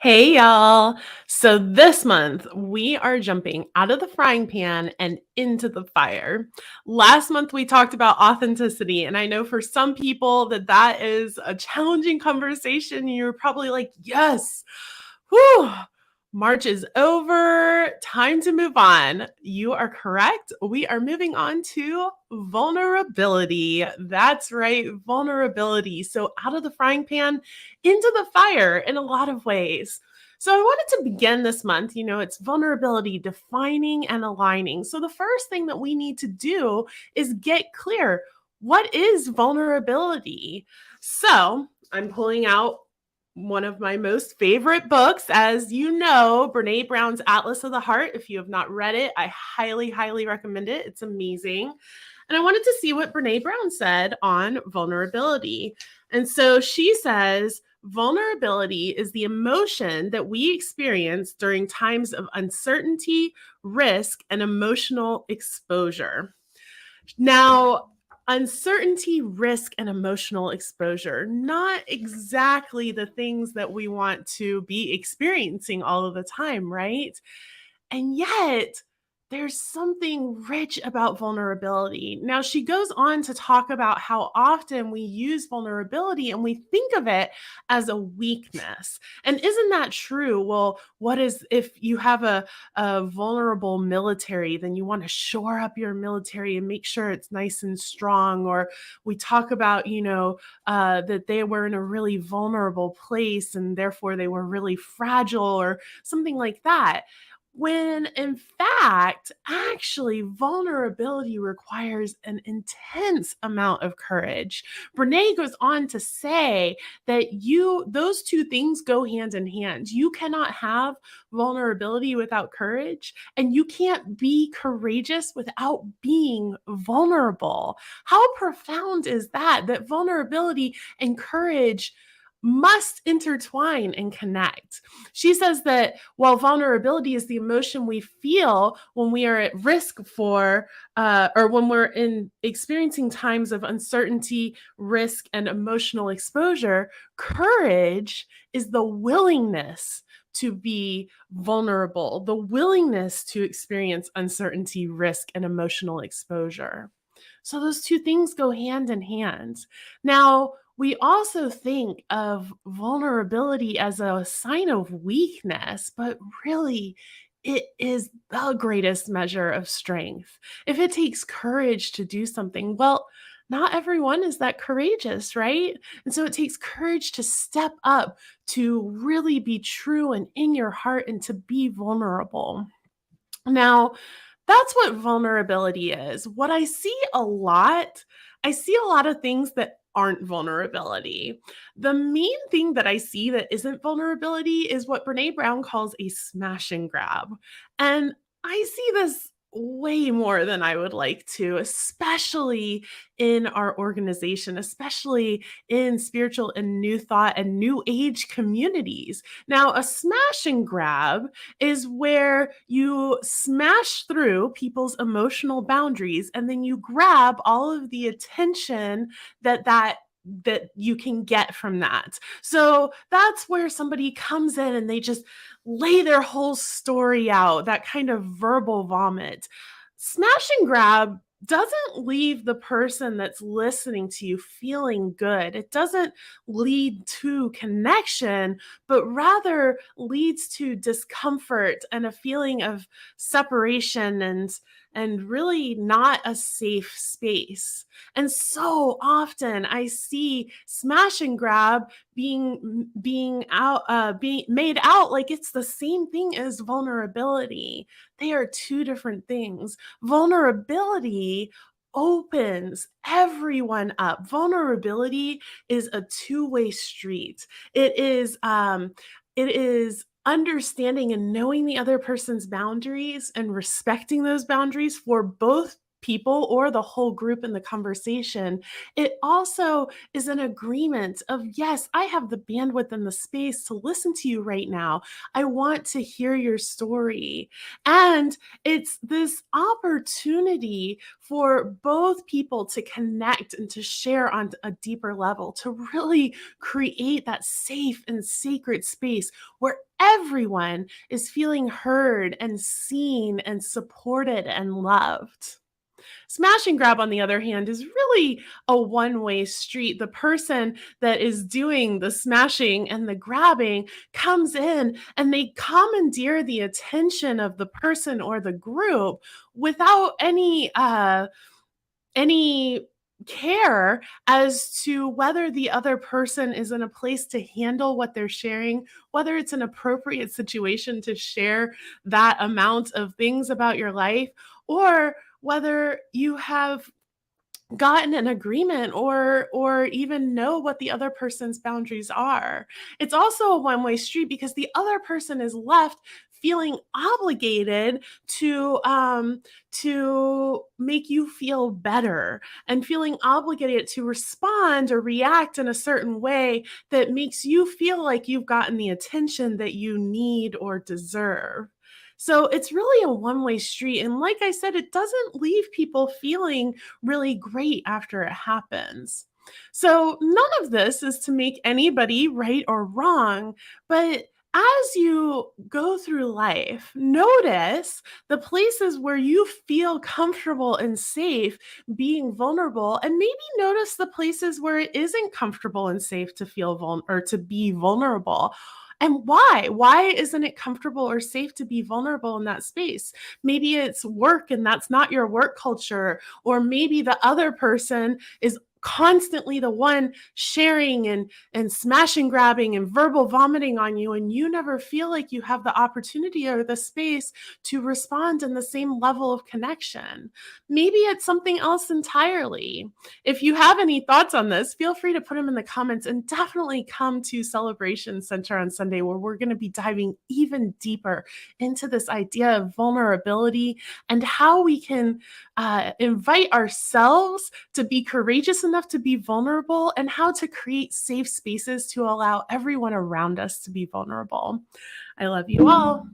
Hey y'all. So this month we are jumping out of the frying pan and into the fire. Last month we talked about authenticity, and I know for some people that is a challenging conversation. You're probably like, "Yes. Whew. March is over. Time to move on." You are correct. We are moving on to vulnerability. That's right, vulnerability. So out of the frying pan into the fire in a lot of ways. So I wanted to begin this month, it's vulnerability, defining and aligning. So the first thing that we need to do is get clear. What is vulnerability? So I'm pulling out one of my most favorite books, as you know, Brene Brown's Atlas of the Heart. If you have not read it, I highly, highly recommend it. It's amazing. And I wanted to see what Brene Brown said on vulnerability. And so she says, vulnerability is the emotion that we experience during times of uncertainty, risk, and emotional exposure. Now, uncertainty, risk, and emotional exposure, not exactly the things that we want to be experiencing all of the time, right? And yet, there's something rich about vulnerability. Now, she goes on to talk about how often we use vulnerability and we think of it as a weakness. And isn't that true? Well, what is if you have a vulnerable military, then you want to shore up your military and make sure it's nice and strong? Or we talk about, that they were in a really vulnerable place and therefore they were really fragile or something like that, when in fact, actually, vulnerability requires an intense amount of courage. Brene goes on to say that those two things go hand in hand. You cannot have vulnerability without courage, and you can't be courageous without being vulnerable. How profound is that? That vulnerability and courage must intertwine and connect. She says that while vulnerability is the emotion we feel when we are at risk or when we're in experiencing times of uncertainty, risk, and emotional exposure, courage is the willingness to be vulnerable, the willingness to experience uncertainty, risk, and emotional exposure. So those two things go hand in hand. Now, we also think of vulnerability as a sign of weakness, but really, it is the greatest measure of strength. If it takes courage to do something, well, not everyone is that courageous, right? And so it takes courage to step up, to really be true and in your heart, and to be vulnerable. Now, that's what vulnerability is. What I see a lot of things that aren't vulnerability. The main thing that I see that isn't vulnerability is what Brene Brown calls a smash and grab. And I see this way more than I would like to, especially in our organization, especially in spiritual and new thought and new age communities. Now, a smash and grab is where you smash through people's emotional boundaries and then you grab all of the attention that you can get from that. So that's where somebody comes in and they just lay their whole story out, that kind of verbal vomit. Smash and grab doesn't leave the person that's listening to you feeling good. It doesn't lead to connection, but rather leads to discomfort and a feeling of separation and really not a safe space. And so often I see smash and grab being made out like it's the same thing as vulnerability. They are two different things. Vulnerability opens everyone up. Vulnerability is a two-way street. It is understanding and knowing the other person's boundaries and respecting those boundaries for both people or the whole group in the conversation, it also is an agreement of, yes, I have the bandwidth and the space to listen to you right now. I want to hear your story. And it's this opportunity for both people to connect and to share on a deeper level, to really create that safe and sacred space where everyone is feeling heard and seen and supported and loved. Smash and grab, on the other hand, is really a one-way street. The person that is doing the smashing and the grabbing comes in and they commandeer the attention of the person or the group without any care as to whether the other person is in a place to handle what they're sharing, whether it's an appropriate situation to share that amount of things about your life, or whether you have gotten an agreement or even know what the other person's boundaries are. It's also a one-way street because the other person is left feeling obligated to make you feel better and feeling obligated to respond or react in a certain way that makes you feel like you've gotten the attention that you need or deserve. So it's really a one-way street. And like I said, it doesn't leave people feeling really great after it happens. So none of this is to make anybody right or wrong, but as you go through life, notice the places where you feel comfortable and safe being vulnerable, and maybe notice the places where it isn't comfortable and safe to feel or to be vulnerable. And why? Why isn't it comfortable or safe to be vulnerable in that space? Maybe it's work and that's not your work culture, or maybe the other person is constantly the one sharing and smashing grabbing and verbal vomiting on you, and you never feel like you have the opportunity or the space to respond in the same level of connection. Maybe it's something else entirely. If you have any thoughts on this, feel free to put them in the comments, and definitely come to Celebration Center on Sunday, where we're going to be diving even deeper into this idea of vulnerability and how we can invite ourselves to be courageous enough to be vulnerable, and how to create safe spaces to allow everyone around us to be vulnerable. I love you all.